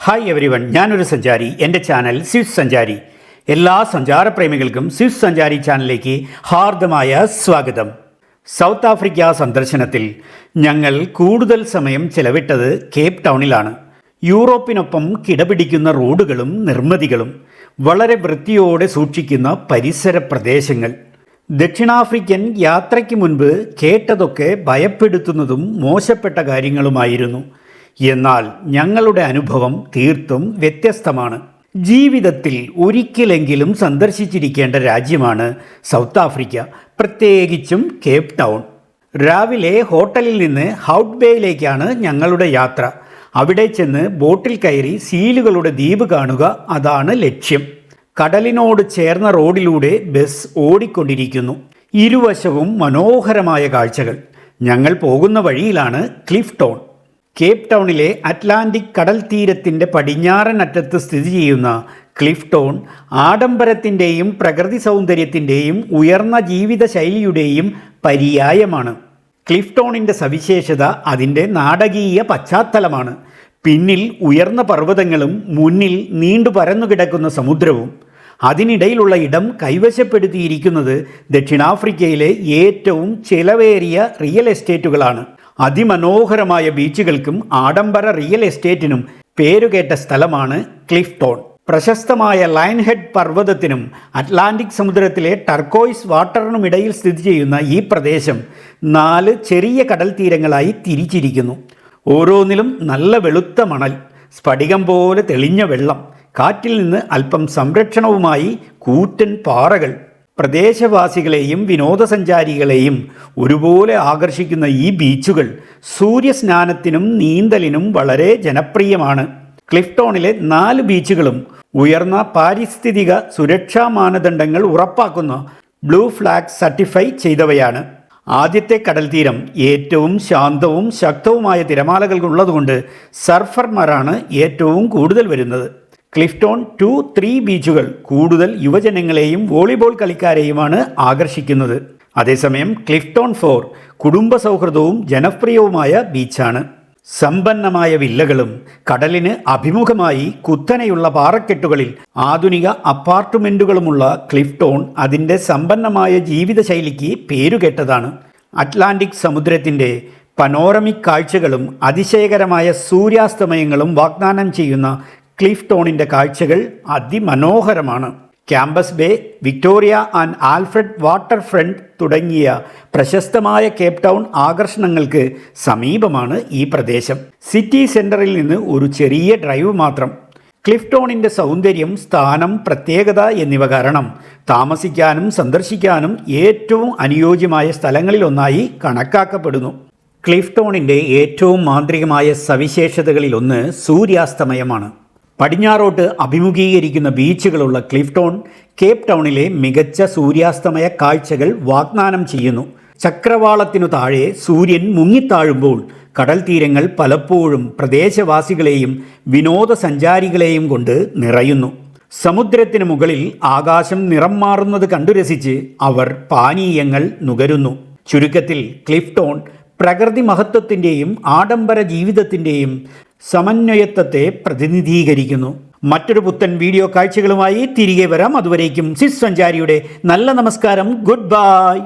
Hi everyone, ഞാനൊരു സഞ്ചാരി. എൻ്റെ ചാനൽ സ്വിസ് സഞ്ചാരി. എല്ലാ സഞ്ചാരപ്രേമികൾക്കും സ്വിസ് സഞ്ചാരി ചാനലിലേക്ക് ഹാർദമായ സ്വാഗതം. സൗത്ത് ആഫ്രിക്ക സന്ദർശനത്തിൽ ഞങ്ങൾ കൂടുതൽ സമയം ചെലവിട്ടത് കേപ്പ് ടൗണിലാണ്. യൂറോപ്പിനൊപ്പം കിടപിടിക്കുന്ന റോഡുകളും നിർമ്മിതികളും, വളരെ വൃത്തിയോടെ സൂക്ഷിക്കുന്ന പരിസര പ്രദേശങ്ങൾ. ദക്ഷിണാഫ്രിക്കൻ യാത്രയ്ക്ക് മുൻപ് കേട്ടതൊക്കെ ഭയപ്പെടുത്തുന്നതും മോശപ്പെട്ട കാര്യങ്ങളുമായിരുന്നു. എന്നാൽ ഞങ്ങളുടെ അനുഭവം തീർത്തും വ്യത്യസ്തമാണ്. ജീവിതത്തിൽ ഒരിക്കലെങ്കിലും സന്ദർശിച്ചിരിക്കേണ്ട രാജ്യമാണ് സൗത്ത് ആഫ്രിക്ക, പ്രത്യേകിച്ചും കേപ്പ് ടൗൺ. രാവിലെ ഹോട്ടലിൽ നിന്ന് ഹൗട്ട് ബേയിലേക്കാണ് ഞങ്ങളുടെ യാത്ര. അവിടെ ചെന്ന് ബോട്ടിൽ കയറി സീലുകളുടെ ദ്വീപ് കാണുക, അതാണ് ലക്ഷ്യം. കടലിനോട് ചേർന്ന റോഡിലൂടെ ബസ് ഓടിക്കൊണ്ടിരിക്കുന്നു. ഇരുവശവും മനോഹരമായ കാഴ്ചകൾ. ഞങ്ങൾ പോകുന്ന വഴിയിലാണ് ക്ലിഫ് ടൗൺ. കേപ്പ് ടൗണിലെ അറ്റ്ലാന്റിക് കടൽ തീരത്തിൻ്റെ പടിഞ്ഞാറൻ അറ്റത്ത് സ്ഥിതി ചെയ്യുന്ന ക്ലിഫ് ടൗൺ ആഡംബരത്തിൻ്റെയും പ്രകൃതി സൗന്ദര്യത്തിൻ്റെയും ഉയർന്ന ജീവിതശൈലിയുടെയും പര്യായമാണ്. ക്ലിഫ് ടൗണിൻ്റെ സവിശേഷത അതിൻ്റെ നാടകീയ പശ്ചാത്തലമാണ്. പിന്നിൽ ഉയർന്ന പർവ്വതങ്ങളും മുന്നിൽ നീണ്ടു പരന്നുകിടക്കുന്ന സമുദ്രവും. അതിനിടയിലുള്ള ഇടം കൈവശപ്പെടുത്തിയിരിക്കുന്നത് ദക്ഷിണാഫ്രിക്കയിലെ ഏറ്റവും ചെലവേറിയ റിയൽ എസ്റ്റേറ്റുകളാണ്. അതിമനോഹരമായ ബീച്ചുകൾക്കും ആഡംബര റിയൽ എസ്റ്റേറ്റിനും പേരുകേട്ട സ്ഥലമാണ് ക്ലിഫ് ടൗൺ. പ്രശസ്തമായ ലയൺ ഹെഡ് പർവ്വതത്തിനും അറ്റ്ലാന്റിക് സമുദ്രത്തിലെ ടർക്കോയ്സ് വാട്ടറിനുമിടയിൽ സ്ഥിതി ചെയ്യുന്ന ഈ പ്രദേശം 4 ചെറിയ കടൽ തീരങ്ങളായി തിരിച്ചിരിക്കുന്നു. ഓരോന്നിലും നല്ല വെളുത്ത മണൽ, സ്ഫടികം പോലെ തെളിഞ്ഞ വെള്ളം, കാറ്റിൽ നിന്ന് അല്പം സംരക്ഷണവുമായി കൂറ്റൻ പാറകൾ. പ്രദേശവാസികളെയും വിനോദസഞ്ചാരികളെയും ഒരുപോലെ ആകർഷിക്കുന്ന ഈ ബീച്ചുകൾ സൂര്യസ്നാനത്തിനും നീന്തലിനും വളരെ ജനപ്രിയമാണ്. ക്ലിഫ് ടൗണിലെ 4 ബീച്ചുകളും ഉയർന്ന പാരിസ്ഥിതിക സുരക്ഷാ മാനദണ്ഡങ്ങൾ ഉറപ്പാക്കുന്ന ബ്ലൂ ഫ്ലാഗ് സർട്ടിഫൈ ചെയ്തവയാണ്. ആദ്യത്തെ കടൽ തീരം ഏറ്റവും ശാന്തവും ശക്തവുമായ തിരമാലകൾ ഉള്ളതുകൊണ്ട് സർഫർമാരാണ് ഏറ്റവും കൂടുതൽ വരുന്നത്. ക്ലിഫ് ടൗൺ 2, 3 ബീച്ചുകൾ കൂടുതൽ യുവജനങ്ങളെയും വോളിബോൾ കളിക്കാരെയുമാണ് ആകർഷിക്കുന്നത്. അതേസമയം ക്ലിഫ് ടൗൺ 4 കുടുംബ സൗഹൃദവും ജനപ്രിയവുമായ ബീച്ചാണ്. സമ്പന്നമായ വില്ലകളും കടലിന് അഭിമുഖമായി കുത്തനെയുള്ള പാറക്കെട്ടുകളിൽ ആധുനിക അപ്പാർട്ട്മെൻറ്റുകളുമുള്ള ക്ലിഫ് ടൗൺ അതിൻ്റെ സമ്പന്നമായ ജീവിതശൈലിക്ക് പേരുകേട്ടതാണ്. അറ്റ്ലാന്റിക് സമുദ്രത്തിൻ്റെ പനോറമിക് കാഴ്ചകളും അതിശയകരമായ സൂര്യാസ്തമയങ്ങളും വാഗ്ദാനം ചെയ്യുന്ന ക്ലിഫ് ടൗണിൻ്റെ കാഴ്ചകൾ അതിമനോഹരമാണ്. Camps Bay, Victoria and Alfred Waterfront തുടങ്ങിയ പ്രശസ്തമായ കേപ്പ് ടൗൺ ആകർഷണങ്ങൾക്ക് സമീപമാണ് ഈ പ്രദേശം. സിറ്റി സെൻറ്ററിൽ നിന്ന് ഒരു ചെറിയ ഡ്രൈവ് മാത്രം. ക്ലിഫ് ടൗണിൻ്റെ സൗന്ദര്യം, സ്ഥാനം, പ്രത്യേകത എന്നിവ കാരണം താമസിക്കാനും സന്ദർശിക്കാനും ഏറ്റവും അനുയോജ്യമായ സ്ഥലങ്ങളിലൊന്നായി കണക്കാക്കപ്പെടുന്നു. ക്ലിഫ് ടൗണിൻ്റെ ഏറ്റവും മാന്ത്രികമായ സവിശേഷതകളിലൊന്ന് സൂര്യാസ്തമയമാണ്. പടിഞ്ഞാറോട്ട് അഭിമുഖീകരിക്കുന്ന ബീച്ചുകളുള്ള ക്ലിഫ് ടൗൺ കേപ്പ് ടൗണിലെ മികച്ച സൂര്യാസ്തമയ കാഴ്ചകൾ വാഗ്ദാനം ചെയ്യുന്നു. ചക്രവാളത്തിനു താഴെ സൂര്യൻ മുങ്ങിത്താഴുമ്പോൾ കടൽ തീരങ്ങൾ പലപ്പോഴും പ്രദേശവാസികളെയും വിനോദസഞ്ചാരികളെയും കൊണ്ട് നിറയുന്നു. സമുദ്രത്തിന് മുകളിൽ ആകാശം നിറം മാറുന്നത് കണ്ടു രസിച്ച് അവർ പാനീയങ്ങൾ നുകരുന്നു. ചുരുക്കത്തിൽ ക്ലിഫ് ടൗൺ പ്രകൃതി മഹത്വത്തിൻ്റെയും ആഡംബര ജീവിതത്തിൻ്റെയും സമന്വയത്വത്തെ പ്രതിനിധീകരിക്കുന്നു. മറ്റൊരു പുത്തൻ വീഡിയോ കാഴ്ചകളുമായി തിരികെ വരാം. അതുവരേക്കും സ്വിസ് സഞ്ചാരിയുടെ നല്ല നമസ്കാരം. Good bye.